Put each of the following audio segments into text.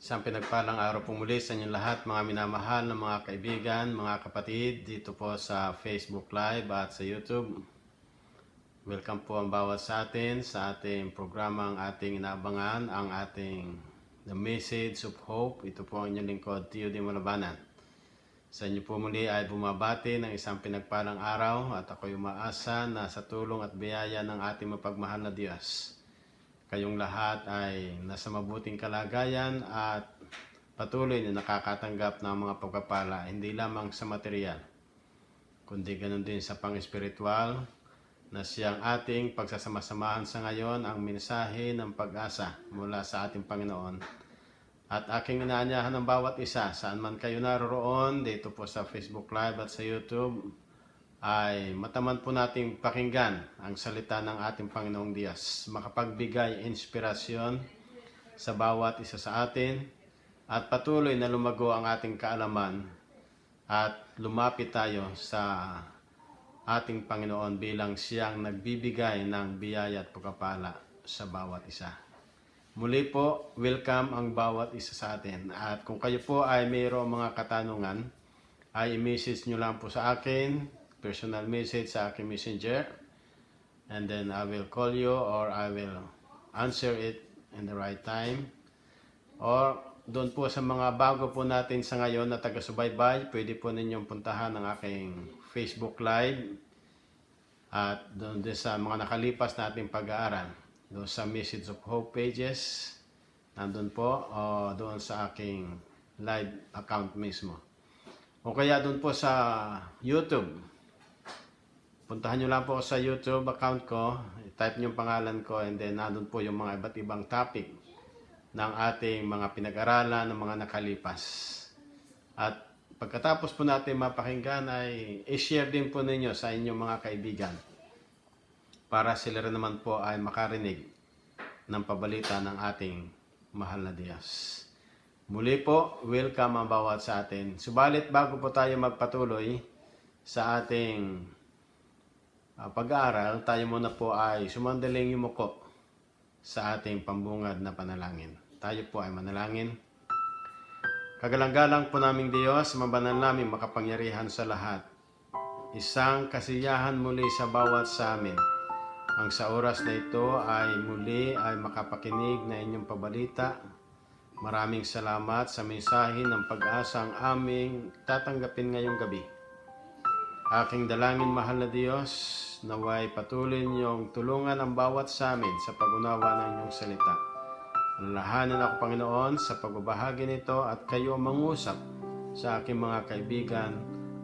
Isang pinagpalang araw po muli sa inyong lahat, mga minamahal na mga kaibigan, mga kapatid, dito po sa Facebook Live at sa YouTube. Welcome po ang bawat sa atin sa ating programang ating inaabangan, ang ating The Message of Hope. Ito po ang inyong lingkod, Tio Di Malabanan. Sa inyo po muli ay bumabati ng isang pinagpalang araw at ako'y umaasa na sa tulong at biyaya ng ating mapagmahal na Diyos, kayong lahat ay nasa mabuting kalagayan at patuloy na nakakatanggap ng mga pagpapala, hindi lamang sa material, kundi ganoon din sa pang-espiritual, na siyang ating pagsasama-samahan sa ngayon ang mensahe ng pag-asa mula sa ating Panginoon. At aking inaanyahan ng bawat isa, saan man kayo naroroon, dito po sa Facebook Live at sa YouTube, ay mataman po nating pakinggan ang salita ng ating Panginoong Diyos, makapagbigay inspirasyon sa bawat isa sa atin at patuloy na lumago ang ating kaalaman at lumapit tayo sa ating Panginoon bilang siyang nagbibigay ng biyaya at pagpapala sa bawat isa. Muli po, welcome ang bawat isa sa atin. At kung kayo po ay mayroong mga katanungan, ay i-message nyo lang po sa akin, personal message sa aking messenger, and then I will call you or I will answer it in the right time. Or doon po sa mga bago po natin sa ngayon na taga-subaybay, pwede po ninyong puntahan ang aking Facebook Live at doon din sa mga nakalipas nating pag-aaral, doon sa Message of Hope pages, nandun po, o doon sa aking live account mismo. O kaya doon po sa YouTube, puntahan nyo lang po sa YouTube account ko, type nyo yung pangalan ko, and then nandun po yung mga iba't ibang topic ng ating mga pinag-aralan ng mga nakalipas. At pagkatapos po natin mapakinggan ay i-share din po ninyo sa inyong mga kaibigan para sila rin naman po ay makarinig ng pabalita ng ating mahal na Diyos. Muli po, welcome ang bawat sa atin. Subalit bago po tayo magpatuloy sa ating pag-aaral, tayo muna po ay sumandaling yumuko sa ating pambungad na panalangin. Tayo po ay manalangin. Kagalang-galang po naming Diyos, mabanal namin makapangyarihan sa lahat. Isang kasiyahan muli sa bawat sa amin. Ang sa oras na ito ay muli ay makapakinig na inyong pabalita. Maraming salamat sa mensahe ng pag-asa ang aming tatanggapin ngayong gabi. Aking dalangin, mahal na Diyos, naway patuloy niyong tulungan ang bawat sa amin sa pag-unawa ng inyong salita. Alalahanan ako, Panginoon, sa pagbabahagi nito at kayo mangusap sa aking mga kaibigan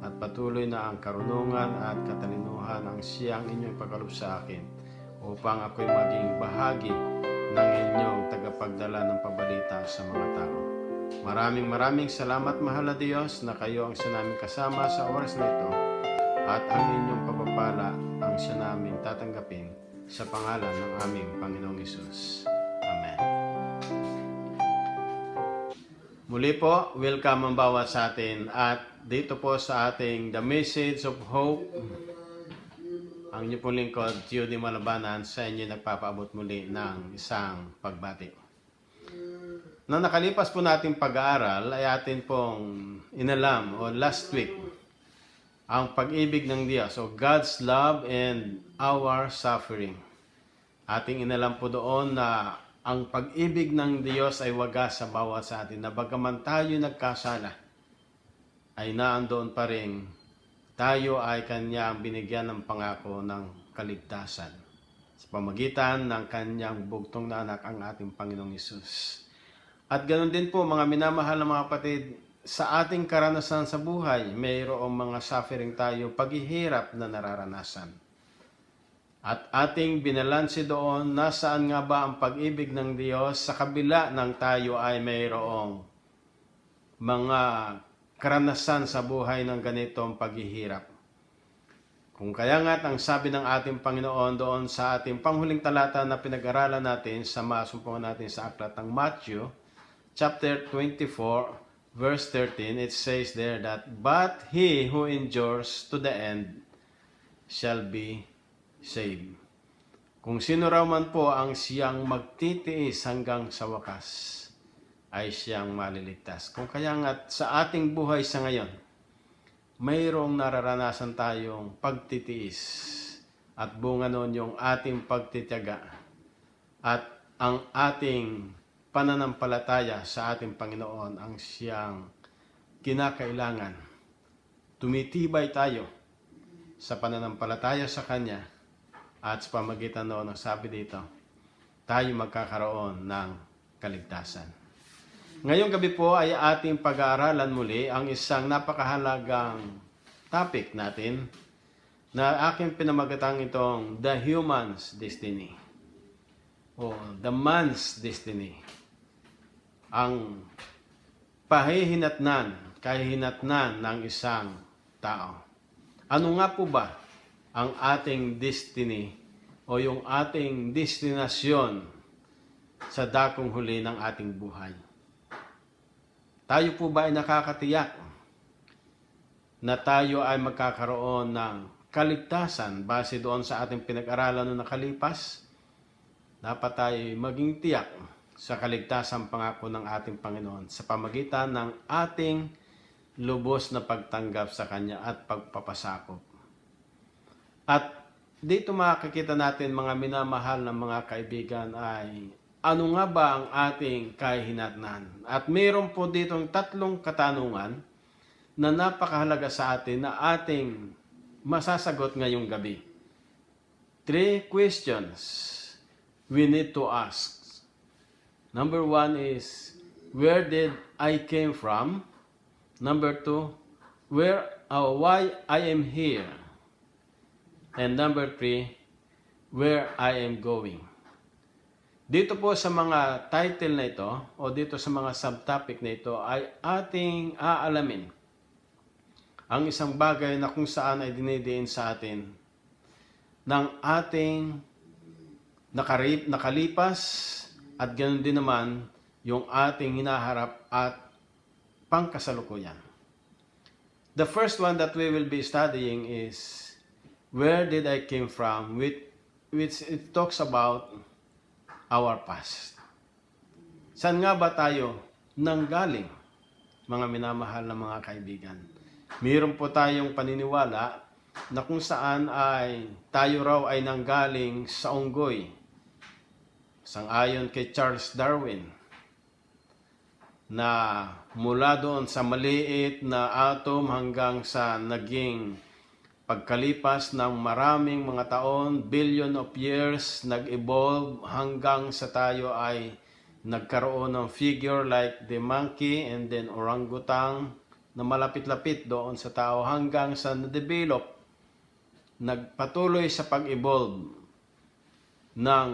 at patuloy na ang karunungan at katalinuhan ang siyang inyong pagkaloob sa akin upang ako'y maging bahagi ng inyong tagapagdala ng pabalita sa mga tao. Maraming salamat, mahal na Diyos, na kayo ang siya namin kasama sa oras na ito at ang inyong pagpapala ang siya namin tatanggapin sa pangalan ng aming Panginoong Hesus. Amen. Muli po, welcome ang bawat sa atin at dito po sa ating The Message of Hope, ang inyo pong lingkod, Tio Di Malabanan, sa inyo nagpapaabot muli ng isang pagbati. Nang nakalipas po nating pag-aaral ay atin pong inalam o last week ang pag-ibig ng Diyos o God's love and our suffering. Ating inalam po doon na ang pag-ibig ng Diyos ay wagas sa bawat sa atin na bagaman tayo nagkasala ay naandoon pa rin tayo ay Kanya binigyan ng pangako ng kaligtasan sa pamagitan ng Kanyang bugtong na anak, ang ating Panginoong Hesus. At ganoon din po, mga minamahal na mga kapatid, sa ating karanasan sa buhay, mayroong mga suffering tayo, paghihirap na nararanasan. At ating binalanse doon, nasaan nga ba ang pag-ibig ng Diyos sa kabila ng tayo ay mayroong mga karanasan sa buhay ng ganitong paghihirap. Kung kaya nga't ang sabi ng ating Panginoon doon sa ating panghuling talata na pinag-aralan natin sa masumpungan natin sa aklat ng Matthew, chapter 24, verse 13, it says there that, "But he who endures to the end shall be saved." Kung sino raw man po ang siyang magtitiis hanggang sa wakas, ay siyang maliligtas. Kung kaya nga sa ating buhay sa ngayon, mayroong nararanasan tayong pagtitiis at bunga noon yung ating pagtitiyaga at ang ating pananampalataya sa ating Panginoon ang siyang kinakailangan. Tumitibay tayo sa pananampalataya sa Kanya at sa pamagitan noon, ang sabi dito, tayo magkakaroon ng kaligtasan. Ngayong gabi po ay ating pag-aaralan muli ang isang napakahalagang topic natin na aking pinamagatang itong The Human's Destiny o The Man's Destiny. Ang kahihinatnan ng isang tao. Ano nga po ba ang ating destiny o yung ating destinasyon sa dakong huli ng ating buhay? Tayo po ba ay nakakatiyak na tayo ay magkakaroon ng kaligtasan base doon sa ating pinag-aralan noong nakalipas? Dapat tayo maging tiyak sa kaligtasan pangako ng ating Panginoon sa pamagitan ng ating lubos na pagtanggap sa Kanya at pagpapasakop. At dito makikita natin, mga minamahal na mga kaibigan, ay ano nga ba ang ating kahihinatnan? At mayroon po ditong 3 katanungan na napakahalaga sa atin na ating masasagot ngayong gabi. 3 questions we need to ask. Number 1 is, where did I came from? Number 2, why I am here? And number 3, where I am going? Dito po sa mga title na ito o dito sa mga subtopic na ito ay ating aalamin ang isang bagay na kung saan ay dinidiin sa atin ng ating nakalipas at ganoon din naman yung ating hinaharap at pangkasalukuyan. The first one that we will be studying is, where did I came from, which it talks about our past. Saan nga ba tayo nanggaling, mga minamahal na mga kaibigan? Mayroon po tayong paniniwala na kung saan ay tayo raw ay nanggaling sa unggoy. Sang-ayon kay Charles Darwin, na mula doon sa maliit na atom hanggang sa naging pagkalipas ng maraming mga taon, billion of years, nag-evolve hanggang sa tayo ay nagkaroon ng figure like the monkey and then orangutan na malapit-lapit doon sa tao hanggang sa na-develop, nagpatuloy sa pag-evolve ng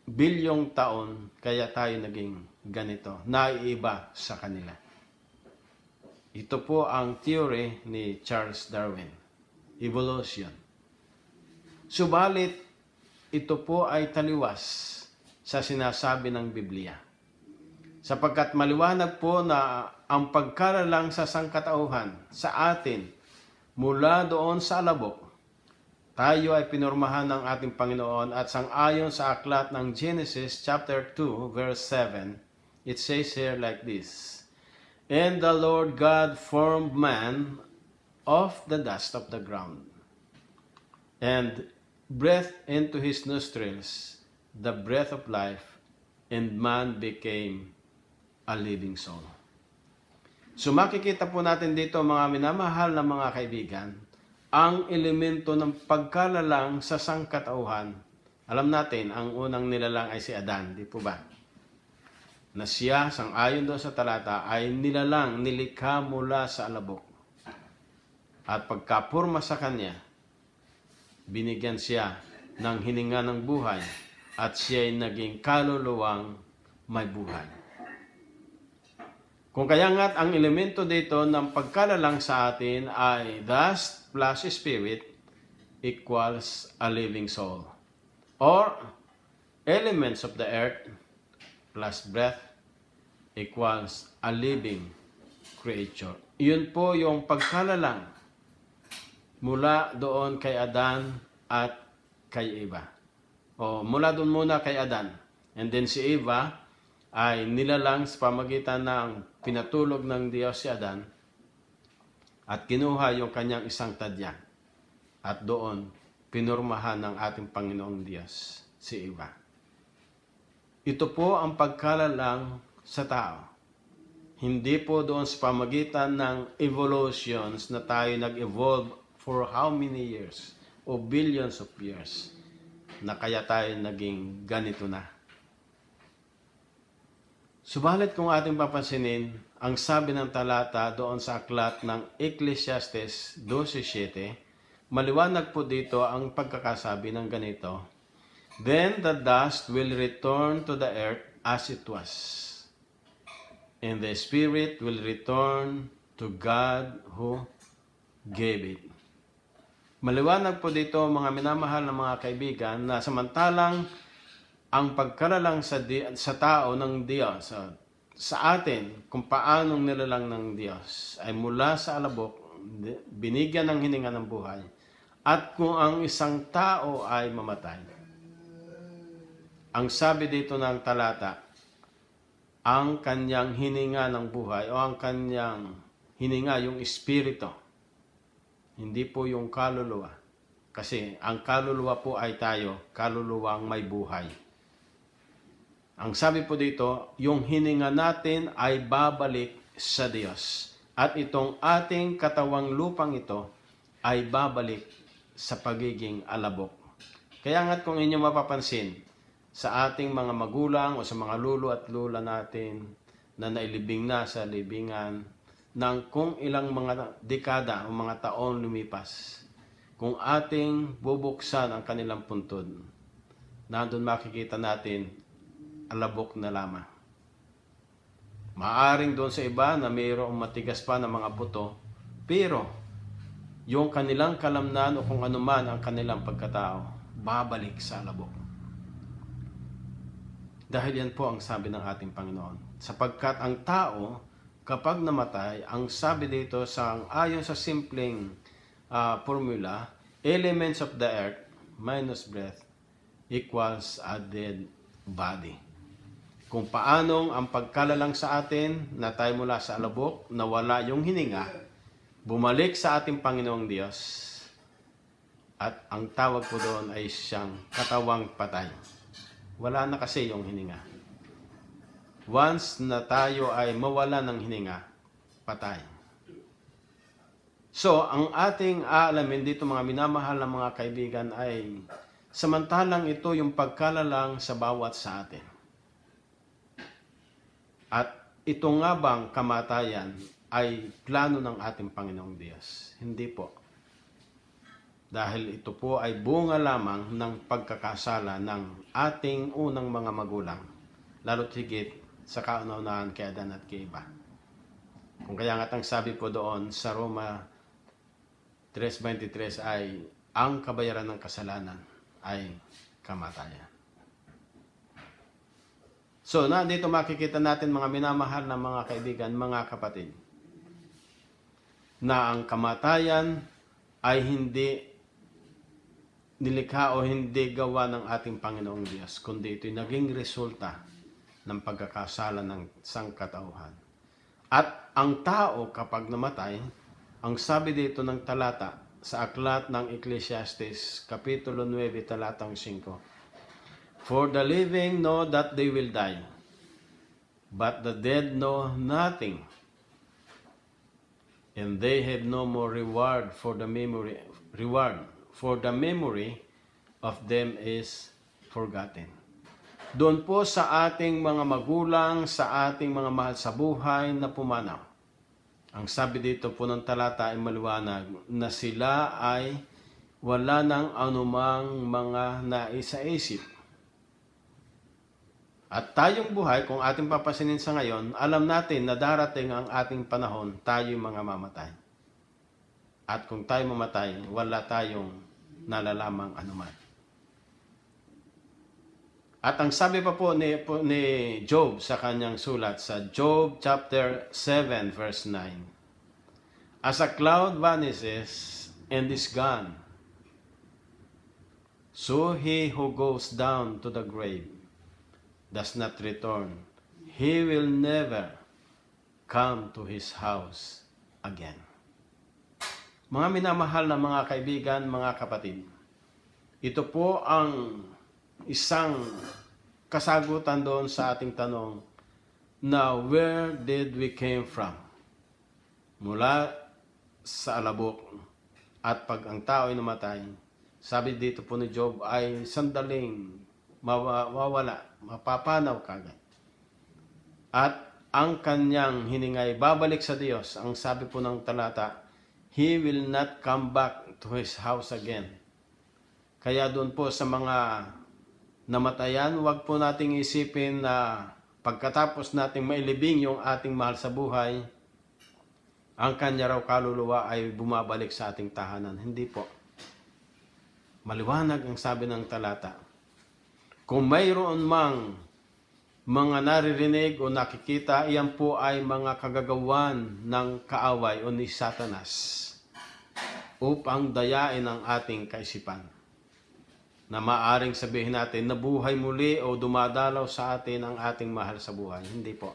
bilyong taon, kaya tayo naging ganito, naiiba sa kanila. Ito po ang theory ni Charles Darwin, evolution. Subalit, ito po ay taliwas sa sinasabi ng Biblia. Sapagkat maliwanag po na ang pagkalalang sa sangkatauhan sa atin mula doon sa alabok, tayo ay pinormahan ng ating Panginoon at sang-ayon sa aklat ng Genesis chapter 2 verse 7, it says here like this, and the Lord God formed man of the dust of the ground, and breathed into his nostrils the breath of life, and man became a living soul. So makikita po natin dito, mga minamahal na mga kaibigan, ang elemento ng pagkalalang sa sangkatauhan. Alam natin, ang unang nilalang ay si Adan, di po ba? Na siya, sang-ayon doon sa talata, ay nilikha mula sa alabok. At pagkapurma sa kanya, binigyan siya ng hininga ng buhay at siya ay naging kaluluwang may buhay. Kung kaya nga't ang elemento dito ng pagkalalang sa atin ay dust plus spirit equals a living soul. Or elements of the earth plus breath equals a living creature. Yun po yung pagkalalang mula doon kay Adan at kay Eva. O mula doon muna kay Adan. And then si Eva ay nilalang sa pamagitan ng pinatulog ng Diyos si Adan at kinuha yung kanyang isang tadya at doon pinurmahan ng ating Panginoong Diyos si Eva. Ito po ang pagkalalang sa tao. Hindi po doon sa pamagitan ng evolutions na tayo nag-evolve for how many years o billions of years na kaya tayo naging ganito na. Subalit kung ating papansinin, ang sabi ng talata doon sa aklat ng Ecclesiastes 12:7, maliwanag po dito ang pagkakasabi ng ganito, "Then the dust will return to the earth as it was, and the spirit will return to God who gave it." Maliwanag po dito mga minamahal na mga kaibigan na samantalang ang pagkalalang sa tao ng Diyos, sa atin, kung paanong nilalang ng Diyos, ay mula sa alabok, binigyan ng hininga ng buhay, at kung ang isang tao ay mamatay. Ang sabi dito ng talata, ang kanyang hininga ng buhay o ang kanyang hininga, yung espiritu, hindi po yung kaluluwa. Kasi ang kaluluwa po ay tayo, kaluluwang may buhay. Ang sabi po dito, yung hininga natin ay babalik sa Diyos. At itong ating katawang lupang ito ay babalik sa pagiging alabok. Kaya nga't kung inyo mapapansin, sa ating mga magulang o sa mga lolo at lola natin na nailibing na sa libingan ng kung ilang mga dekada o mga taon lumipas, kung ating bubuksan ang kanilang puntod, nandun makikita natin alabok na lamang. Maaring doon sa iba na mayroong matigas pa na mga buto, pero yung kanilang kalamnan o kung anuman ang kanilang pagkatao, babalik sa alabok. Dahil yan po ang sabi ng ating Panginoon. Sapagkat ang tao, kapag namatay, ang sabi dito ayon sa simpleng formula, elements of the earth minus breath equals a dead body. Kung paanong ang pagkalalang sa atin na tayo mula sa alabok, nawala yung hininga, bumalik sa ating Panginoong Diyos, at ang tawag po doon ay siyang katawang patay. Wala na kasi yung hininga. Once na tayo ay mawala ng hininga, patay. So, ang ating aalamin dito mga minamahal na mga kaibigan ay samantalang ito yung pagkalalang sa bawat sa atin. At ito nga bang kamatayan ay plano ng ating Panginoong Diyos? Hindi po. Dahil ito po ay bunga lamang ng pagkakasala ng ating unang mga magulang, lalo't higit sa kauna-unahan kay Adan at kay Eva. Kung kaya nga't ang sabi po doon sa Roma 3:23 ay ang kabayaran ng kasalanan ay kamatayan. So, dito makikita natin mga minamahal na mga kaibigan, mga kapatid, na ang kamatayan ay hindi nilikha o hindi gawa ng ating Panginoong Diyos, kundi ito'y naging resulta ng pagkakasala ng sangkatauhan. At ang tao kapag namatay, ang sabi dito ng talata sa aklat ng Ecclesiastes, Kapitulo 9, talatang 5, "For the living know that they will die, but the dead know nothing, and they have no more reward, for the memory of them is forgotten." Doon po sa ating mga magulang, sa ating mga mahal sa buhay na pumanaw, ang sabi dito po ng talata ay maliwanag na sila ay wala ng anumang mga naisa-isip. At tayong buhay, kung ating papasinin sa ngayon, alam natin na darating ang ating panahon, tayo mga mamatay. At kung tayo mamatay, wala tayong nalalamang anuman. At ang sabi pa po ni Job sa kanyang sulat sa Job chapter 7 verse 9, "As a cloud vanishes and is gone, so he who goes down to the grave does not return he will never come to his house again. Mga minamahal na mga kaibigan, mga kapatid, ito po ang isang kasagutan doon sa ating tanong na where did we came from? Mula sa alabok. At pag ang tao ay namatay, sabi dito po ni Job ay sandaling mawawala, mapapanaw kagad. At ang kanyang hiningay babalik sa Diyos. Ang sabi po ng talata, he will not come back to his house again. Kaya doon po sa mga namatayan, huwag po nating isipin na pagkatapos nating mailibing yung ating mahal sa buhay, ang kanya raw kaluluwa ay bumabalik sa ating tahanan. Hindi po. Maliwanag ang sabi ng talata. Kung mayroon mang mga naririnig o nakikita, iyan po ay mga kagagawan ng kaaway o ni Satanas upang dayain ang ating kaisipan. Na maaring sabihin natin na buhay muli o dumadalaw sa atin ang ating mahal sa buhay. Hindi po.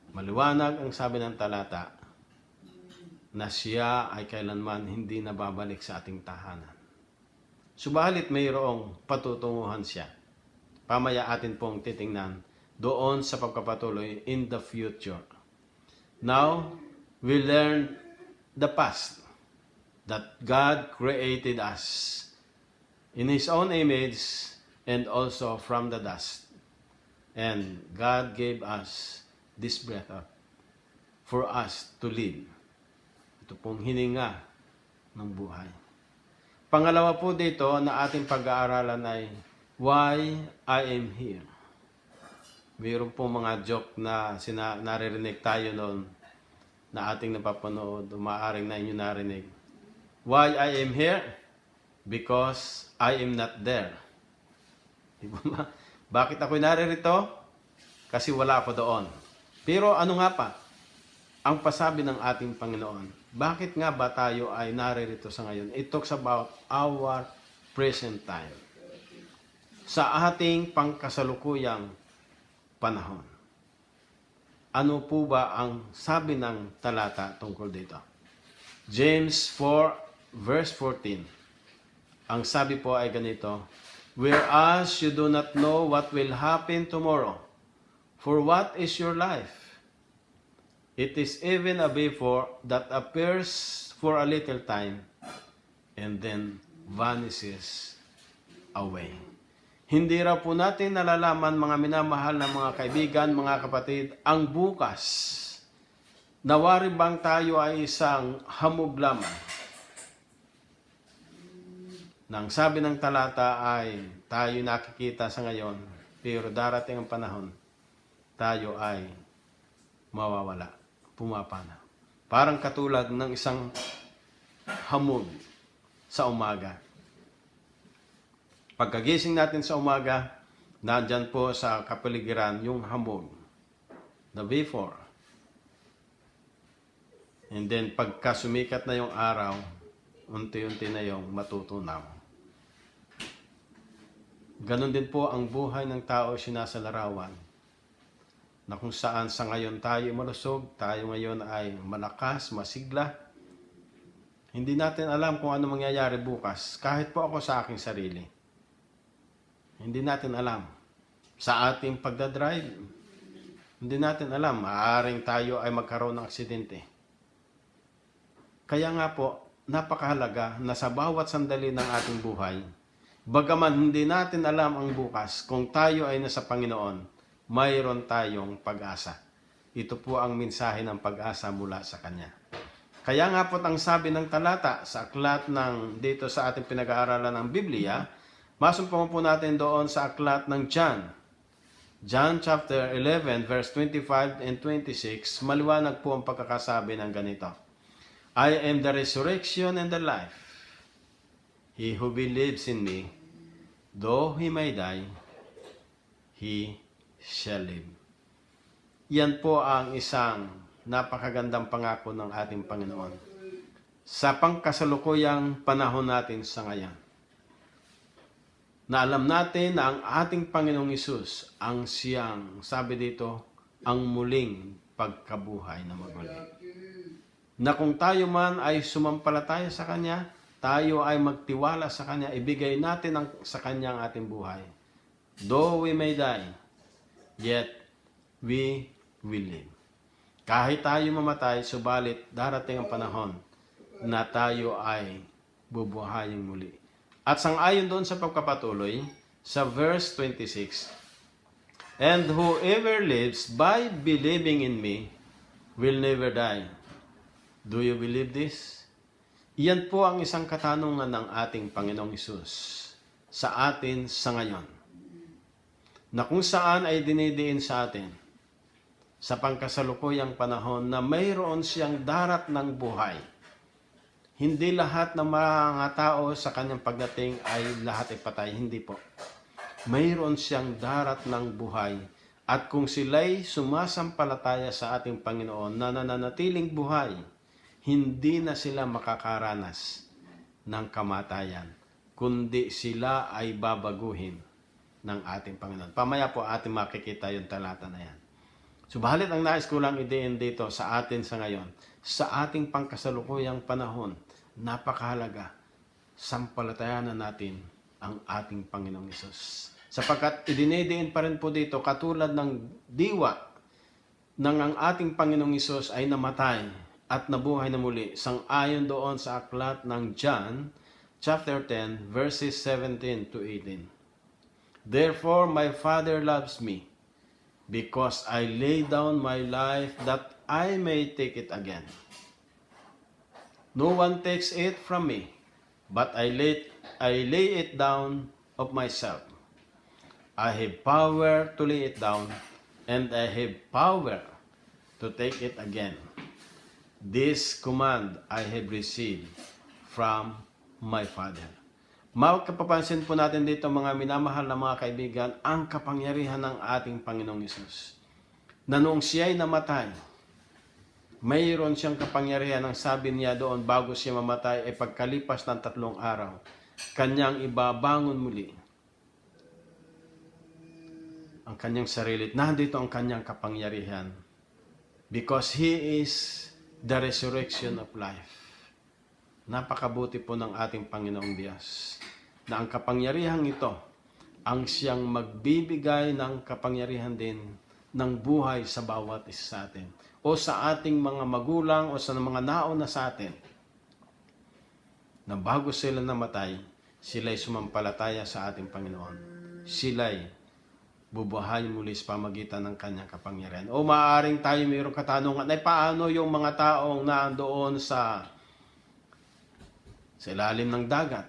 Maliwanag ang sabi ng talata na siya ay kailanman hindi nababalik sa ating tahanan. Subalit mayroong patutunguhan siya. Pamaya atin pong titingnan doon sa pagpapatuloy in the future. Now, we learn the past that God created us in His own image and also from the dust. And God gave us this breath for us to live. Ito pong hininga ng buhay. Pangalawa po dito na ating pag-aaralan ay why I am here. Mayroon po mga joke na naririnig tayo noon na ating napapanood o maaaring na inyo narinig. Why I am here? Because I am not there. Diba ba? Bakit ako'y naririto? Kasi wala ako doon. Pero ano nga pa? Ang pasabi ng ating Panginoon. Bakit nga ba tayo ay naririto sa ngayon? It talks about our present time. Sa ating pangkasalukuyang panahon. Ano po ba ang sabi ng talata tungkol dito? James 4 verse 14. Ang sabi po ay ganito, whereas you do not know what will happen tomorrow, for what is your life? It is even a vapor that appears for a little time and then vanishes away. Hindi raw po natin nalalaman, mga minamahal na mga kaibigan, mga kapatid, ang bukas. Nawari bang tayo ay isang hamog lamang? Nang sabi ng talata ay tayo nakikita sa ngayon, pero darating ang panahon, tayo ay mawawala, pumapana. Parang katulad ng isang hamog sa umaga. Pagkagising natin sa umaga, nandyan po sa kapaligiran yung hamog, the vapor. And then pagka sumikat na yung araw, unti-unti na yung matutunaw. Ganon din po ang buhay ng tao sinasalarawan. Na kung saan sa ngayon tayo malusog, tayo ngayon ay malakas, masigla. Hindi natin alam kung ano mangyayari bukas, kahit po ako sa aking sarili. Hindi natin alam. Sa ating pagdadrive, hindi natin alam. Maaaring tayo ay magkaroon ng aksidente. Kaya nga po, napakahalaga na sa bawat sandali ng ating buhay, bagaman hindi natin alam ang bukas, kung tayo ay nasa Panginoon, mayroon tayong pag-asa. Ito po ang mensahe ng pag-asa mula sa Kanya. Kaya nga po ang sabi ng talata sa aklat ng dito sa ating pinag-aaralan ng Biblia, masumpungan po natin doon sa aklat ng John. John chapter 11 verse 25 and 26, maliwanag po ang pagkakasabi ng ganito. I am the resurrection and the life. He who believes in me, though he may die, he shall live. Yan po ang isang napakagandang pangako ng ating Panginoon sa pangkasalukuyang panahon natin sa ngayon. na alam natin na ang ating Panginoong Hesus ang siyang, sabi dito, ang muling pagkabuhay na maguli. Na kung tayo man ay sumampalataya sa Kanya, tayo ay magtiwala sa Kanya, ibigay natin sa Kanya ang ating buhay. Though we may die, yet we will live. Kahit tayo mamatay, subalit darating ang panahon na tayo ay bubuhayin muli. At sangayon doon sa pagkapatuloy, sa verse 26, and whoever lives by believing in me will never die. Do you believe this? Iyan po ang isang katanungan ng ating Panginoong Hesus sa atin sa ngayon. Na kung saan ay dinidiin sa atin sa pangkasalukuyang panahon na mayroon siyang darat ng buhay. Hindi lahat ng mga tao sa kanyang pagdating ay lahat ay patay. Hindi po. Mayroon siyang darat ng buhay. At kung sila'y sumasampalataya sa ating Panginoon na nananatiling buhay, hindi na sila makakaranas ng kamatayan, kundi sila ay babaguhin ng ating Panginoon. Pamaya po ating makikita yung talata na yan. Subalit ang nais ko lang idein dito sa atin sa ngayon, sa ating pangkasalukuyang panahon, napakahalaga, sampalatayanan natin ang ating Panginoong Hesus. Sapagkat idinidiin pa rin po dito, katulad ng diwa nang ang ating Panginoong Hesus ay namatay at nabuhay na muli, sang-ayon doon sa aklat ng John, chapter 10, verses 17 to 18. Therefore my Father loves me, because I lay down my life that I may take it again. No one takes it from me, but I lay it down of myself. I have power to lay it down, and I have power to take it again. This command I have received from my Father. Makapapansin po natin dito, mga minamahal na mga kaibigan, ang kapangyarihan ng ating Panginoong Hesus. Na noong siya'y namatay, mayroon siyang kapangyarihan. Ang sabi niya doon bago siya mamatay ay pagkalipas ng 3 araw, kanyang ibabangon muli ang kanyang sarili. Nandito ang kanyang kapangyarihan. Because He is the resurrection of life. Napakabuti po ng ating Panginoong Diyos na ang kapangyarihang ito ang siyang magbibigay ng kapangyarihan din ng buhay sa bawat isa sa atin o sa ating mga magulang o sa mga nauna sa atin na bago sila namatay, sila'y sumampalataya sa ating Panginoon. Sila'y bubuhayin muli sa pamagitan ng kanyang kapangyarihan. O maaaring tayo mayroong katanungan, ay paano yung mga taong naandoon sa ilalim ng dagat,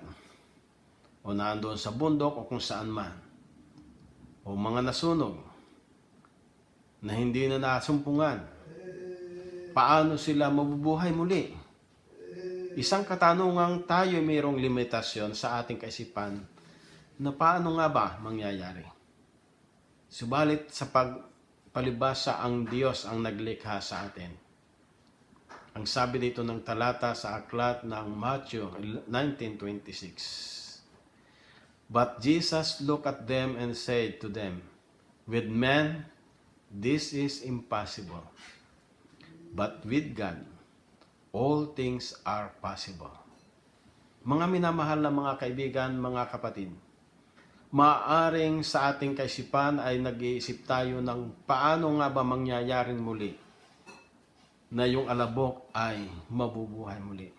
o naandoon sa bundok, o kung saan man, o mga nasunog, na hindi na nasumpungan, paano sila mabubuhay muli? Isang katanungang tayo mayroong limitasyon sa ating kaisipan, na paano nga ba mangyayari? Subalit sa pagpalibasa ang Diyos ang naglikha sa atin. Ang sabi dito ng talata sa aklat ng Matthew 19:26. But Jesus looked at them and said to them, with men, this is impossible. But with God, all things are possible. Mga minamahal na mga kaibigan, mga kapatid, maaaring sa ating kaisipan ay nag-iisip tayo ng paano nga ba mangyayaring muli na yung alabok ay mabubuhay muli.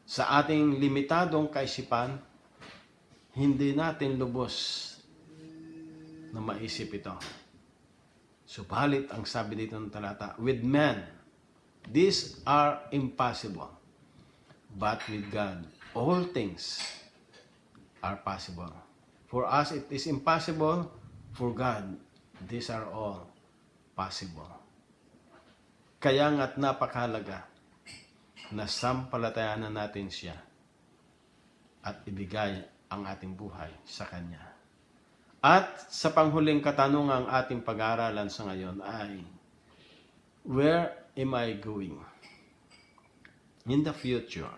Sa ating limitadong kaisipan, hindi natin lubos na maisip ito. Subalit, ang sabi dito ng talata, with men, these are impossible. But with God, all things are possible. For us, it is impossible. For God, these are all possible. Kaya nga't napakahalaga na sampalatayanan natin siya at ibigay ang ating buhay sa Kanya. At sa panghuling katanungang ating pag-aaralan sa ngayon ay, where am I going? In the future,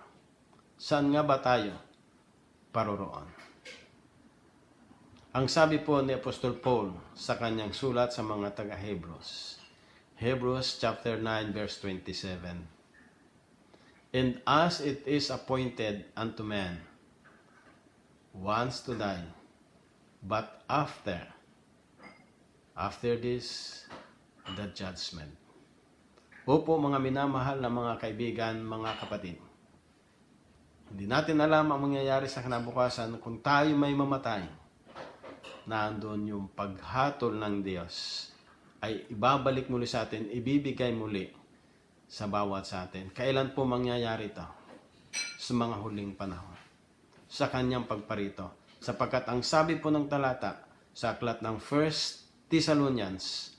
saan nga ba tayo paroroon? Ang sabi po ni Apostol Paul sa kanyang sulat sa mga taga-Hebrews. Hebrews chapter 9 verse 27. And as it is appointed unto man once to die, but after this, the judgment. Opo mga minamahal na mga kaibigan, mga kapatid. Hindi natin alam ang mangyayari sa kinabukasan kung tayo may mamatay. Nandoon yung paghatol ng Diyos ay ibabalik muli sa atin, ibibigay muli sa bawat sa atin. Kailan po mangyayari ito? Sa mga huling panahon. Sa kanyang pagparito. Sapagkat ang sabi po ng talata sa aklat ng 1 Thessalonians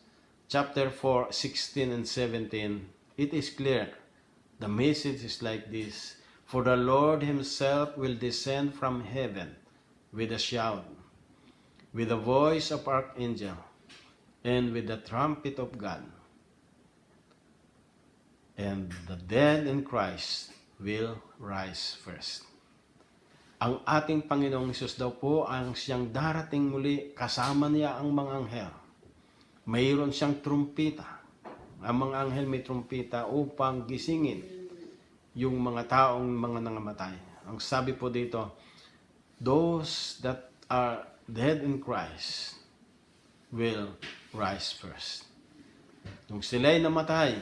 chapter 4, 16 and 17, it is clear. The message is like this. For the Lord himself will descend from heaven with a shout, with the voice of archangel, and with the trumpet of God. And the dead in Christ will rise first. Ang ating Panginoong Hesus daw po ang siyang darating muli, kasama niya ang mga anghel. Mayroon siyang trumpita. Ang mga anghel may trumpita upang gisingin yung mga taong mga nangamatay. Ang sabi po dito, those that are dead in Christ will rise first. Nung sila'y namatay,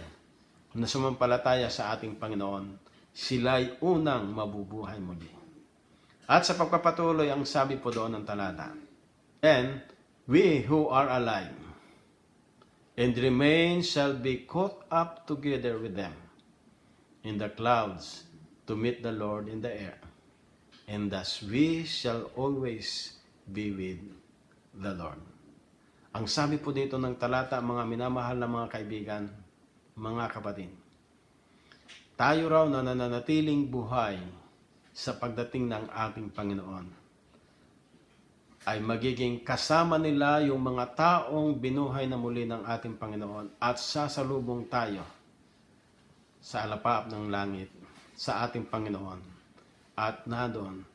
na sumampalataya sa ating Panginoon, sila'y unang mabubuhay muli. At sa pagpapatuloy, ang sabi po doon ng talata, and we who are alive and remain shall be caught up together with them in the clouds to meet the Lord in the air, and thus we shall always be with the Lord. Ang sabi po dito ng talata, mga minamahal na mga kaibigan, mga kapatid, tayo raw na nananatiling buhay sa pagdating ng ating Panginoon ay magiging kasama nila yung mga taong binuhay na muli ng ating Panginoon at sasalubong tayo sa alapaap ng langit sa ating Panginoon at nadoon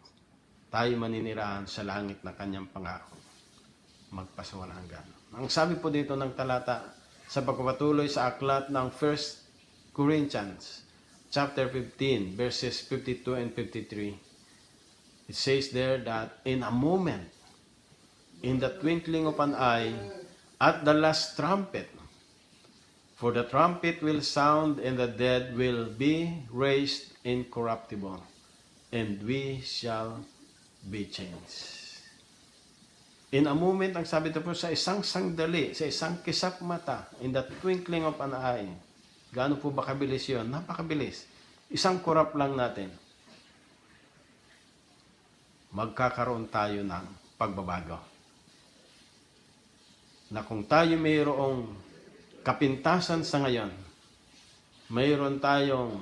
tayo maninirahan sa langit na kanyang pangako, magpasawalang hanggan. Ang sabi po dito ng talata sa pagpapatuloy sa aklat ng 1 Corinthians chapter 15 verses 52 and 53, it says there that in a moment, in the twinkling of an eye, at the last trumpet, for the trumpet will sound and the dead will be raised incorruptible, and we shall be changed. In a moment, ang sabi ito po, sa isang sandali, sa isang kisap mata, in the twinkling of an eye. Gaano po ba kabilis yun? Napakabilis. Isang kurap lang natin. Magkakaroon tayo ng pagbabago. Na kung tayo mayroong kapintasan sa ngayon, mayroon tayong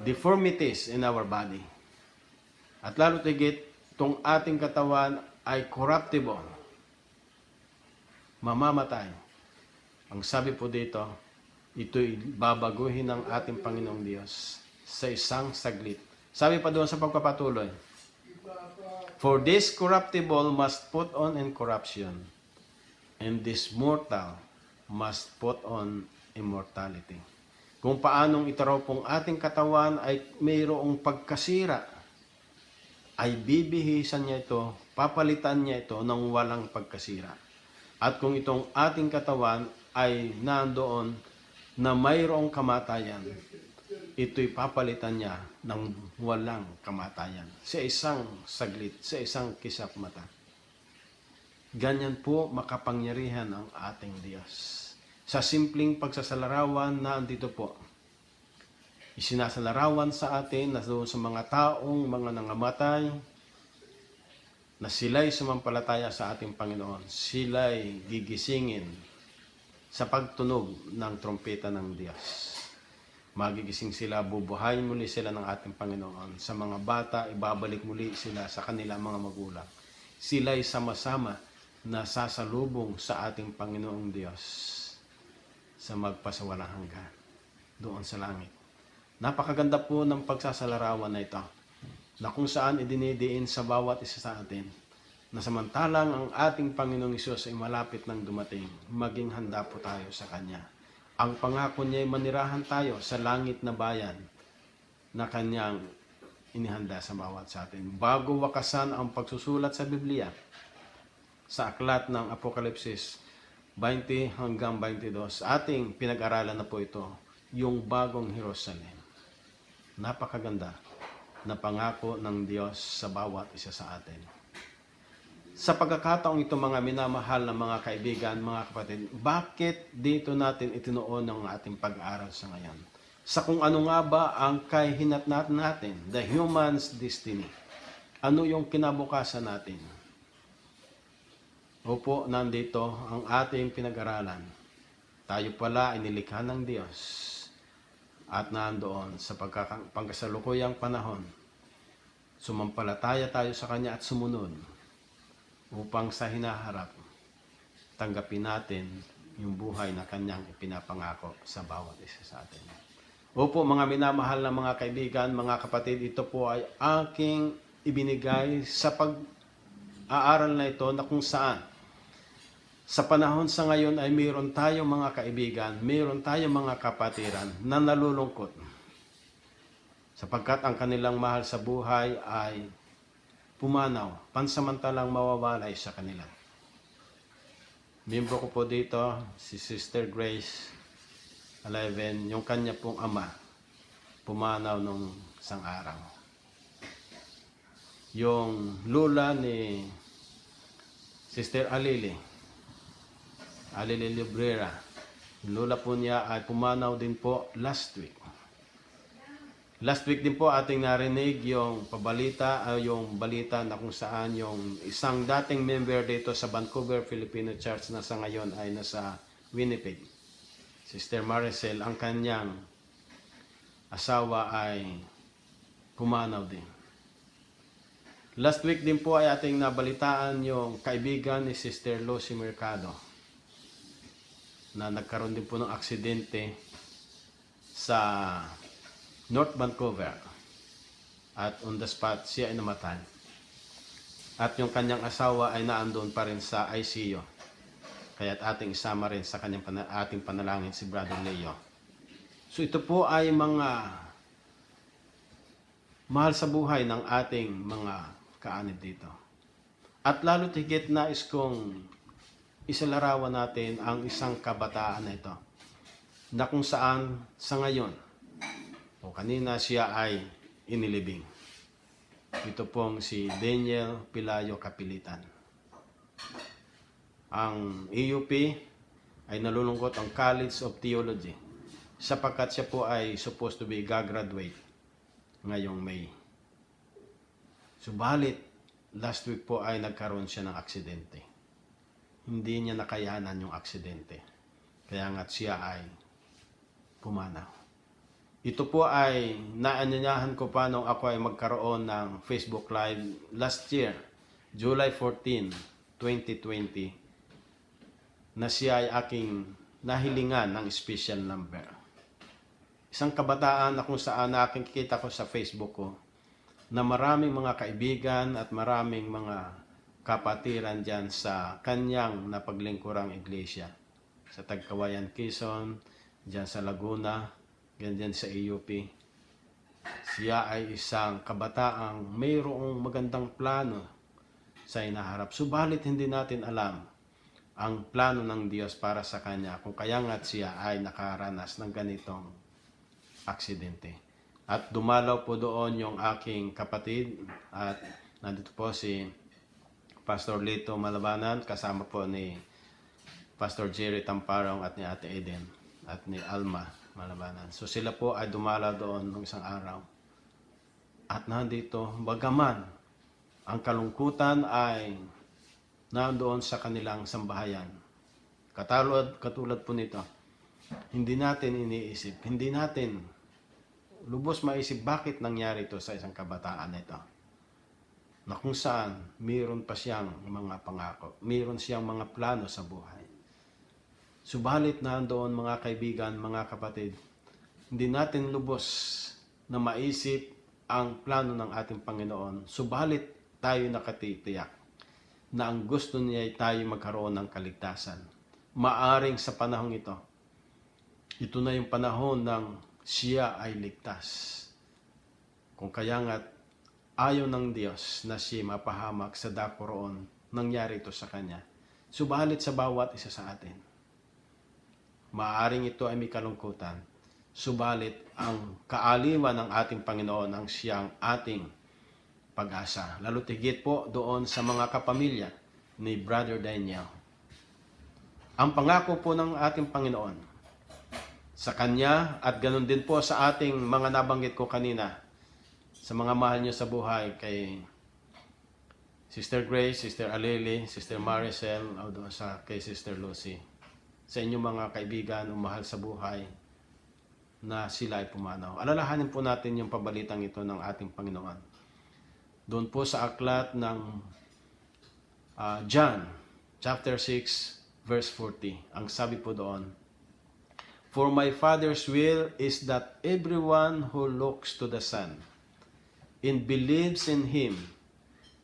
deformities in our body. At lalo tigit, itong ating katawan ay corruptible. Mamamatay. Ang sabi po dito, ito'y babaguhin ng ating Panginoong Diyos sa isang saglit. Sabi pa doon sa pagpapatuloy, for this corruptible must put on incorruption, and this mortal must put on immortality. Kung paanong ito raw pong ating katawan ay mayroong pagkasira, ay bibihisan niya ito, papalitan niya ito ng walang pagkasira. At kung itong ating katawan ay nandoon na mayroong kamatayan, ito'y papalitan niya ng walang kamatayan. Sa isang saglit, sa isang kisap mata. Ganyan po makapangyarihan ang ating Diyos. Sa simpleng pagsasalarawan na andito po, isinasalarawan sa atin na doon sa mga taong mga nangamatay, na sila'y sumampalataya sa ating Panginoon, sila'y gigisingin sa pagtunog ng trompeta ng Diyos. Magigising sila, bubuhayin muli sila ng ating Panginoon. Sa mga bata, ibabalik muli sila sa kanilang mga magulang. Sila'y sama-sama na sasalubong sa ating Panginoong Diyos sa magpasawalang hanggan doon sa langit. Napakaganda po ng pagsasalarawan na ito, na kung saan idinidiin sa bawat isa sa atin na samantalang ang ating Panginoong Hesus ay malapit nang dumating, maging handa po tayo sa Kanya. Ang pangako niya ay manirahan tayo sa langit na bayan na Kanyang inihanda sa bawat sa atin. Bago wakasan ang pagsusulat sa Biblia, sa aklat ng Apokalipsis 20 hanggang 22, ating pinag-aralan na po ito, yung bagong Jerusalem. Napakaganda na pangako ng Diyos sa bawat isa sa atin. Sa pagkakataong ito, mga minamahal na mga kaibigan, mga kapatid, bakit dito natin itinuon ang ating pag-aaral sa ngayon? Sa kung ano nga ba ang kahinatnan natin, the human's destiny. Ano yung kinabukasan natin? Opo, nandito ang ating pinag-aralan. Tayo pala ay nilikha ng Diyos at nandoon sa pangkasalukuyang panahon. Sumampalataya tayo sa Kanya at sumunod upang sa hinaharap, tanggapin natin yung buhay na Kanyang ipinapangako sa bawat isa sa atin. Opo, mga minamahal na mga kaibigan, mga kapatid, ito po ay aking ibinigay sa pag-aaral na ito na kung saan sa panahon sa ngayon ay mayroon tayong mga kaibigan, mayroon tayong mga kapatiran na nalulungkot sapagkat ang kanilang mahal sa buhay ay pumanaw, pansamantalang mawawalay sa kanila. Miyembro ko po dito, si Sister Grace 11, yung kanya pong ama, pumanaw nung isang araw. Yung lula ni Sister Alili Librera, yung lula po niya ay pumanaw din po last week. Last week din po ating narinig yung pabalita, yung balita na kung saan yung isang dating member dito sa Vancouver Filipino Church na sa ngayon ay nasa Winnipeg, Sister Maricel, ang kanyang asawa ay pumanaw din. Last week din po ay ating nabalitaan yung kaibigan ni Sister Lucy Mercado na nagkaroon din po ng aksidente sa North Vancouver at on the spot siya ay namatay at yung kanyang asawa ay naandun pa rin sa ICU, kaya't ating isama rin sa kanyang ating panalangin si Brother Leo. So ito po ay mga mahal sa buhay ng ating mga kaanib dito, at lalo't higit nais kong isalarawan natin ang isang kabataan na ito na kung saan sa ngayon o kanina siya ay inilibing. Ito pong si Daniel Pilayo Kapilitan. Ang EUP ay nalulungkot ang College of Theology sapagkat siya po ay supposed to be gagraduate ngayong May. Subalit, last week po ay nagkaroon siya ng aksidente. Hindi niya nakayanan yung aksidente. Kaya nga siya ay pumanaw. Ito po ay naanyayahan ko pa nung ako ay magkaroon ng Facebook Live last year, July 14, 2020, na siya ay aking nahilingan ng special number. Isang kabataan na kung saan aking kikita ko sa Facebook ko na maraming mga kaibigan at maraming mga kapatiran dyan sa kanyang napaglingkurang iglesia. Sa Tagkawayan, Quezon, dyan sa Laguna, ganyan sa EUP. Siya ay isang kabataang mayroong magandang plano sa inaharap. Subalit hindi natin alam ang plano ng Diyos para sa kanya kung kaya nga siya ay nakaranas ng ganitong aksidente. At dumalaw po doon yung aking kapatid at nandito po si Pastor Lito Malabanan kasama po ni Pastor Jerry Tamparong at ni Ate Eden at ni Alma Malabanan. So sila po ay dumala doon ng isang araw. At nandito, bagaman ang kalungkutan ay nandoon sa kanilang sambahayan. Katulad po nito, hindi natin iniisip, hindi natin lubos maisip bakit nangyari ito sa isang kabataan na ito. Na kung saan mayroon pa siyang mga pangako, mayroon siyang mga plano sa buhay. Subalit nandoon mga kaibigan, mga kapatid, hindi natin lubos na maisip ang plano ng ating Panginoon. Subalit tayo nakatitiyak na ang gusto niya ay tayo magkaroon ng kaligtasan. Maaring sa panahong ito, ito na yung panahon ng siya ay ligtas. Kung kaya nga't ayaw ng Diyos na siya mapahamak sa dako roon, nangyari ito sa Kanya. Subalit sa bawat isa sa atin, maaring ito ay may kalungkutan. Subalit ang kaaliwan ng ating Panginoon ang siyang ating pag-asa. Lalo tigit po doon sa mga kapamilya ni Brother Daniel. Ang pangako po ng ating Panginoon sa Kanya at ganun din po sa ating mga nabanggit ko kanina, sa mga mahal niyo sa buhay, kay Sister Grace, Sister Aleli, Sister Maricel, o kay Sister Lucy. Sa inyong mga kaibigan o mahal sa buhay na sila ay pumanaw. Alalahanin po natin yung pabalitang ito ng ating Panginoon. Doon po sa aklat ng John, chapter 6, verse 40. Ang sabi po doon, "For my Father's will is that everyone who looks to the Son and believes in Him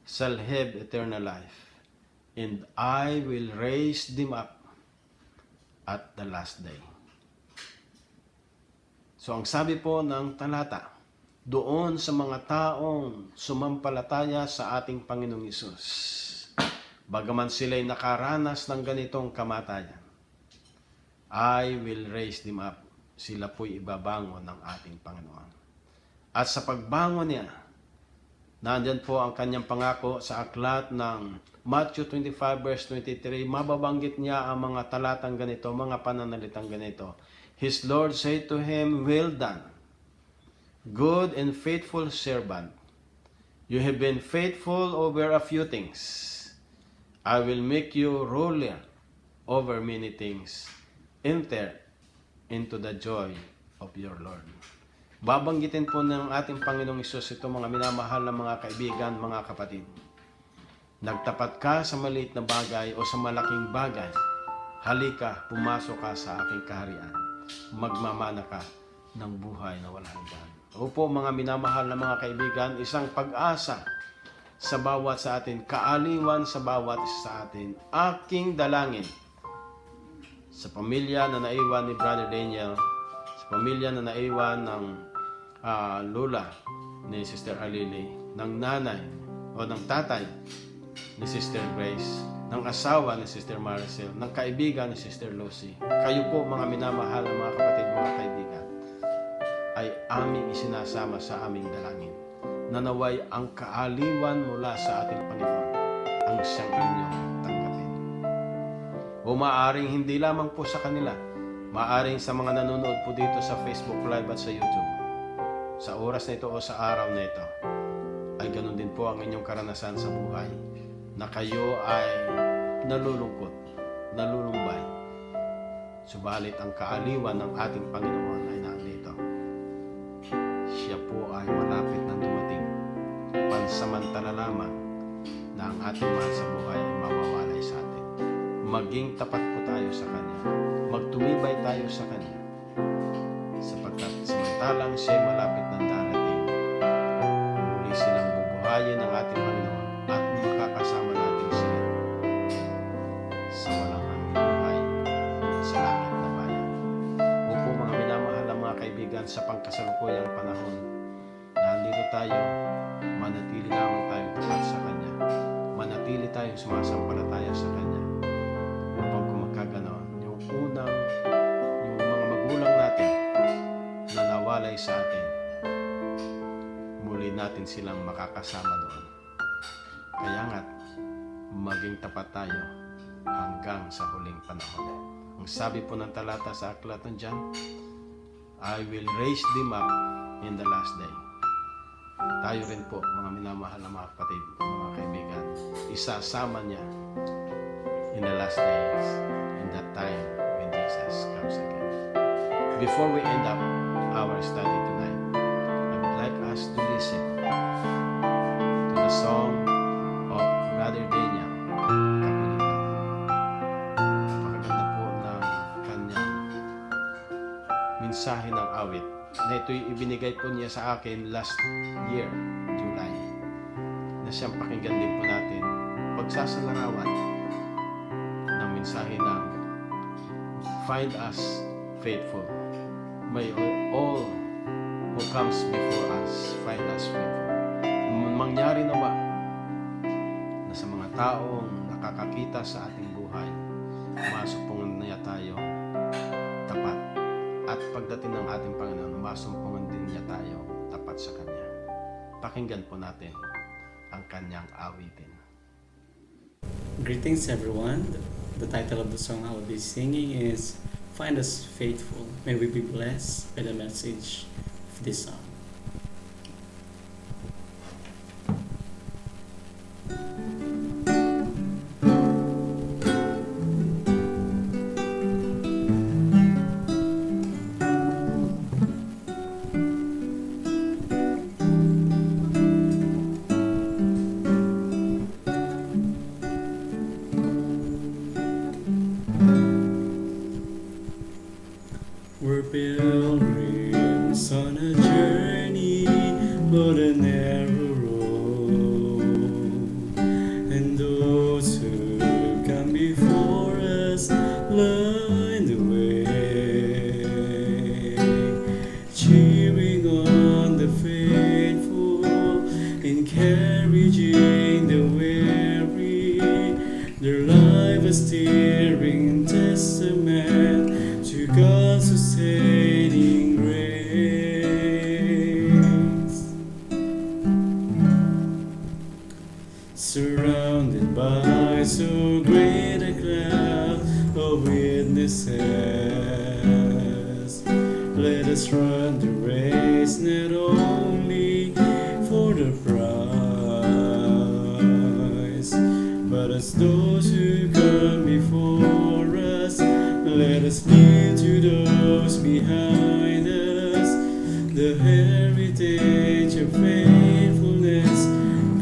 shall have eternal life, and I will raise them up at the last day." So ang sabi po ng talata, doon sa mga taong sumampalataya sa ating Panginoong Hesus, bagaman sila'y nakaranas ng ganitong kamatayan, I will raise them up. Sila po'y ibabangon ng ating Panginoon. At sa pagbangon niya, nandyan po ang kanyang pangako sa aklat ng Matthew 25 verse 23, mababanggit niya ang mga talatang ganito, mga pananalitang ganito. His Lord said to him, "Well done, good and faithful servant. You have been faithful over a few things. I will make you ruler over many things. Enter into the joy of your Lord." Babanggitin po ng ating Panginoong Hesus ito, mga minamahal na mga kaibigan, mga kapatid. Nagtapat ka sa maliit na bagay o sa malaking bagay, halika, pumasok ka sa aking kaharian. Magmamana ka ng buhay na walang hanggan. Opo, mga minamahal na mga kaibigan, isang pag-asa sa bawat sa atin, kaaliwan sa bawat isa sa atin. Aking dalangin sa pamilya na naiwan ni Brother Daniel, sa pamilya na naiwan ng lola ni Sister Alili, ng nanay o ng tatay ni Sister Grace, ng asawa ni Sister Maricel, ng kaibigan ni Sister Lucy. Kayo po, mga minamahal na mga kapatid, mga kaibigan, ay aming isinasama sa aming dalangin. Nanaway ang kaaliwan mula sa ating Panginoon ang siyang inyong tanggapin. O maaring hindi lamang po sa kanila, maaring sa mga nanonood po dito sa Facebook Live at sa YouTube, sa oras na ito o sa araw na ito, ay ganun din po ang inyong karanasan sa buhay, na kayo ay nalulungkot, nalulumbay. Subalit ang kaaliwan ng ating Panginoon ay nandito. Siya po ay malapit na dumating. Pansamantala lamang na ang ating mahal sa buhay ay mawawalay sa atin. Maging tapat po tayo sa Kanya. Magtumibay tayo sa Kanya. Sapagkat samantalang siya ay malapit na darating, muli silang bubuhayin ng ating Panginoon at makakasama natin sila sa walang hanggang buhay sa langit na bayan. Opo, mga minamahal na mga kaibigan, sa pangkasalukuyang panahon na andito tayo, manatili lamang tayong tapat sa Kanya. Manatili tayong sumasampalataya sa Kanya. Upang kung magkaganon, yung mga magulang natin na nawalay sa atin, muli natin silang makakasama doon. Kaya nga't maging tapat tayo hanggang sa huling panahon. Ang sabi po ng talata sa aklat ng John, I will raise them up in the last day. Tayo rin po, mga minamahal na mga kapatid, mga kaibigan, isasama niya in the last days, in that time when Jesus comes again. Before we end up our study tonight, I would like us to listen to the song of Brother Daniel Kapulitan. Napakaganda po ng kanyang mensahe ng awit na ito'y ibinigay po niya sa akin last year, July, na siyang pakinggan din po natin. magsasalarawan ng mensahe ng find us faithful. May all who comes before us find us faithful. Mangyari nawa na sa mga taong nakakakita sa ating buhay, masumpungan niya tayo tapat. At pagdating ng ating Panginoon, masumpungan din niya tayo tapat sa Kanya. Pakinggan po natin ang Kanyang awitin. Greetings everyone. The title of the song I will be singing is Find Us Faithful. May we be blessed by the message of this song. We're pilgrims on a journey, but a narrow road, and those who come before us line the way, cheering on the faithful, encouraging the weary, their life a steering testament to God's sustaining grace. Surrounded by so great a cloud of witnesses, let us run the race not only for the prize, but as those who come before us. Let us give to those behind us the heritage of faithfulness,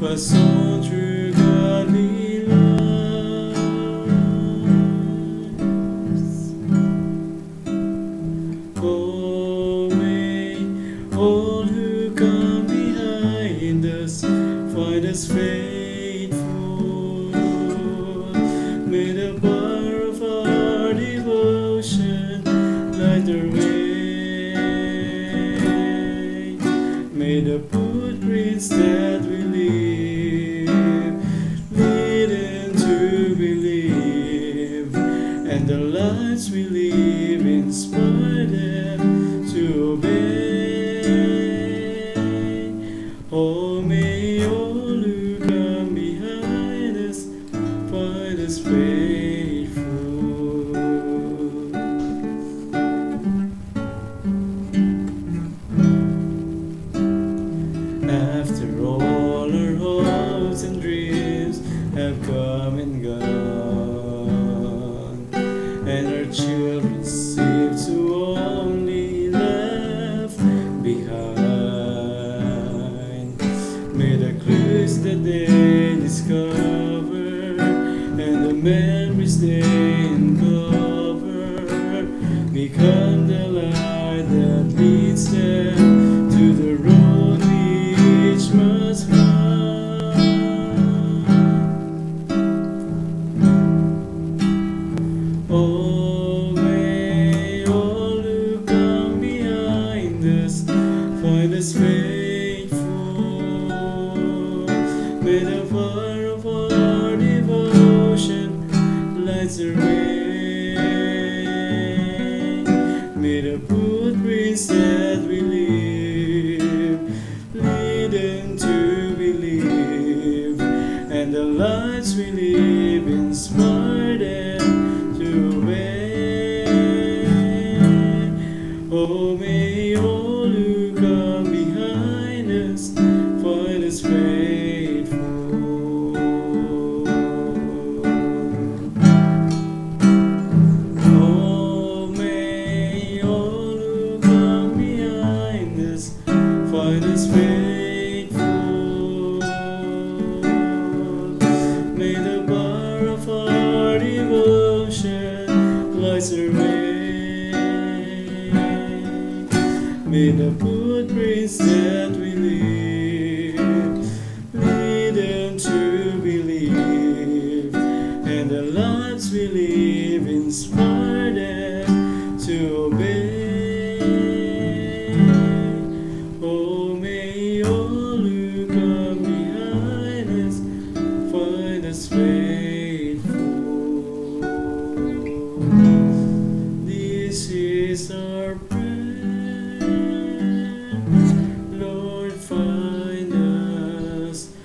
pass on through godly lives. Oh, may all who come behind us find us faithful. May the power of our devotion light our way. May the footprints that we leave lead into believe, and the lives we live inspire them to obey. Oh, may all who come behind us find us faithful. After all our hopes and dreams have come and gone, and our children seem to only left behind, may the clues that they discover and the memories they uncover become the light that leads them to the road which must find. Oh, may all who come behind us find us faithful. May the fire of our devotion lights the way. May the footprints that we leave lead them to believe, and the lights we live inspire them to obey. Oh, may all who come behind us find us faithful. Oh, may all who come behind us find us faithful. May the bar of our devotion lights our way. May the footprints that we leave lead them to believe, inspire them to obey. Oh, may all who come behind us find us faithful. This is our prayer, Lord, find us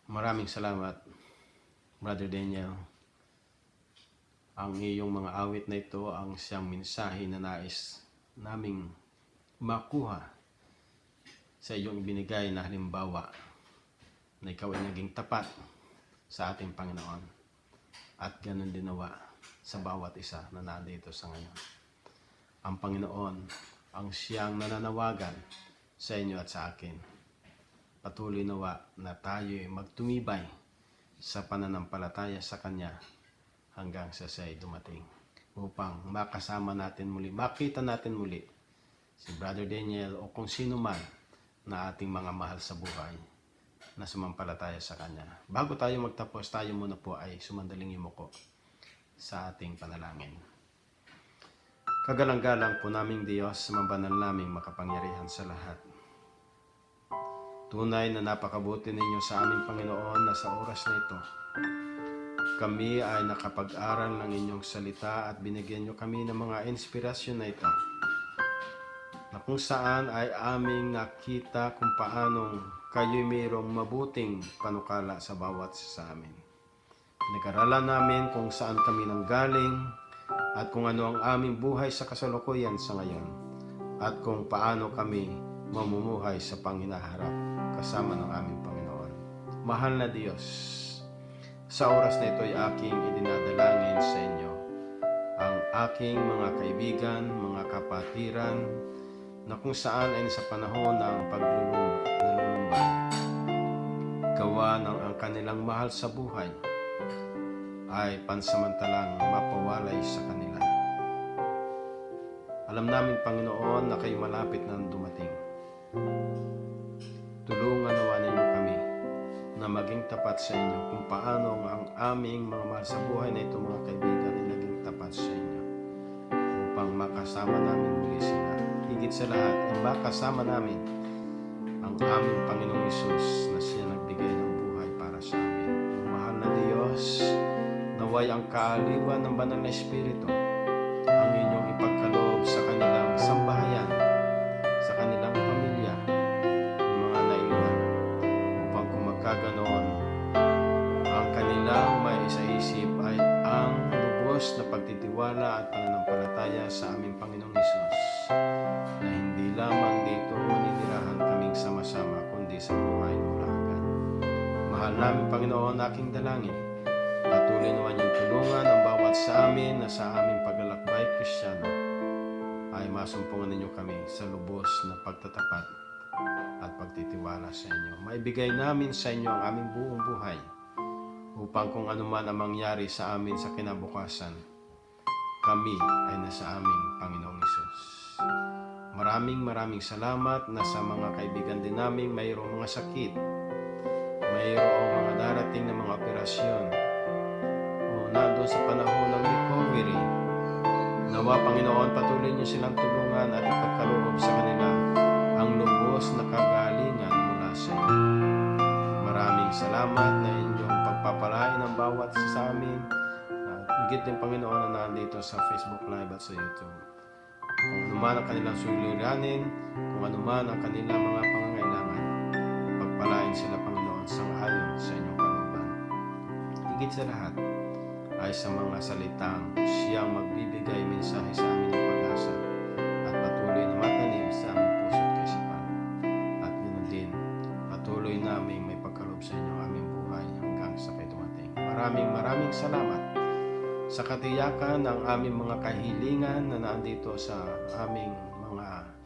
Maraming salamat, Brother Daniel. Ang iyong mga awit na ito ang siyang mensahe na nais naming makuha sa iyong ibinigay na halimbawa na ikaw ay naging tapat sa ating Panginoon at ganun din nawa sa bawat isa na nandito sa ngayon. Ang Panginoon ang siyang nananawagan sa inyo at sa akin. Patuloy nawa na tayo ay magtumibay sa pananampalataya sa Kanya hanggang sa siya ay dumating upang makasama natin muli, makita natin muli si Brother Daniel o kung sino man na ating mga mahal sa buhay na sumampalataya sa Kanya. Bago tayo magtapos, tayo muna po ay sumandaling yumuko sa ating panalangin. Kagalang-galang po naming Diyos, mabanal naming makapangyarihan sa lahat. Tunay na napakabuti ninyo sa aming Panginoon na sa oras na ito, kami ay nakapag-aral ng inyong salita at binigyan nyo kami ng mga inspirasyon na ito, na kung saan ay aming nakita kung paanong kayo'y mayroong mabuting panukala sa bawat sa amin. Pinag-aralan namin kung saan kami nanggaling at kung ano ang aming buhay sa kasalukuyan sa ngayon at kung paano kami mamumuhay sa panghinaharap kasama ng aming Panginoon. Mahal na Diyos, sa oras na ito ay aking idinadalangin sa inyo ang aking mga kaibigan, mga kapatiran na kung saan ay sa panahon ng nalulumbay, gawa ng ang kanilang mahal sa buhay ay pansamantalang mapawalay sa kanila. Alam namin, Panginoon, na kayo malapit na dumating. Tulungan nawa ninyo kami na maging tapat sa inyo kung paano ang aming mga mahal sa buhay na ito, mga kaibigan, ay naging tapat sa inyo upang makasama namin muli sila. Higit sa lahat, ay makasama namin ang aming Panginoong Hesus na siya nagbigay ng buhay para sa amin. Ang mahal na Diyos, naway ang kaaliwan ng Banal na Espiritu ang inyong ipagkaloob sa kanilang sambahayan, sa kanilang pamilya, ng mga naiwan, upang kung magkaganoon, ang kanilang may isa-isip ay ang lubos na pagtitiwala at pananampalataya sa aming Panginoong Hesus, na hindi lamang dito maninirahan kaming sama-sama, kundi sa buhay ng walang hanggan. Mahal namin, Panginoon, aking dalangin, patuloy naman yung tulungan ang bawat sa amin na sa aming paglalakbay Kristiyano ay masumpungan ninyo kami sa lubos na pagtatapat at pagtitiwala sa inyo. Maibigay namin sa inyo ang aming buong buhay upang kung anuman ang mangyari sa amin sa kinabukasan, kami ay nasa aming Panginoong Hesus. Maraming salamat na sa mga kaibigan din namin mayroong mga sakit, mayroong mga darating na mga operasyon, nandun sa panahon ng recovery. Nawa, Panginoon, patuloy niyo silang tulungan at ipagkaloob sa kanila ang lubos na kagalingan mula sa inyo. Maraming salamat na inyong pagpapalain ang bawat sa amin. Higit din, Panginoon, na nandito sa Facebook Live at sa YouTube. Kung anuman ang kanilang suliranin, kung anuman ang kanilang mga pangangailangan, pagpalain sila, Panginoon, sang-ayon sa inyong kalooban. Higit sa lahat, ay sa mga salitang siyang magbibigay mensahe sa amin ng pag-asa at patuloy na matanim sa aming puso at kaisipan. At ganoon din, patuloy naming may pagkaloob sa inyo aming buhay hanggang sa kayo dumating. Maraming salamat sa katiyakan ng aming mga kahilingan na nandito sa aming mga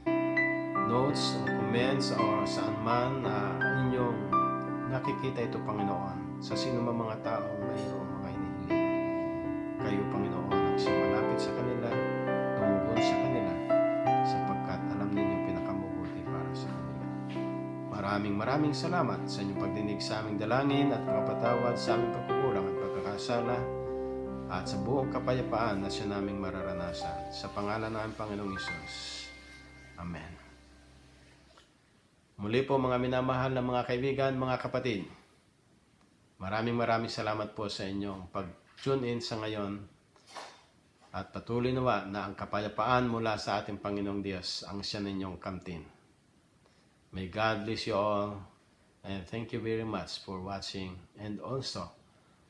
notes o comments o saan man na inyong nakikita ito, Panginoon, sa sino man mga taong mayroong mga hinihiling. Kayo, Panginoon, ang siyang malapit sa kanila, tumugon sa kanila, Maraming salamat sa inyong pagdinig sa aming dalangin at pagpapatawad sa aming pagkukulang at pagkakasala at sa buong kapayapaan na siya naming mararanasan. Sa pangalan ng Panginoong Hesus. Amen. Muli po mga minamahal na mga kaibigan, mga kapatid. Maraming salamat po sa inyong pag-tune in sa ngayon at patuloy nawa na ang kapayapaan mula sa ating Panginoong Diyos ang siya ninyong kamtin. May God bless you all and thank you very much for watching and also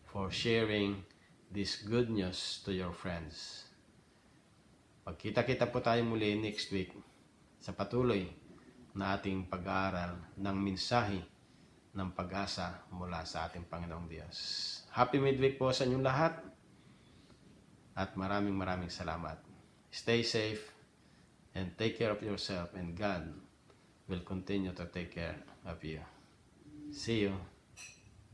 for sharing this good news to your friends. Pagkita-kita po tayo muli next week sa patuloy na ating pag-aaral ng mensahe ng pag-asa mula sa ating Panginoong Diyos. Happy midweek po sa inyong lahat at maraming salamat. Stay safe and take care of yourself and God will continue to take care of you. See you.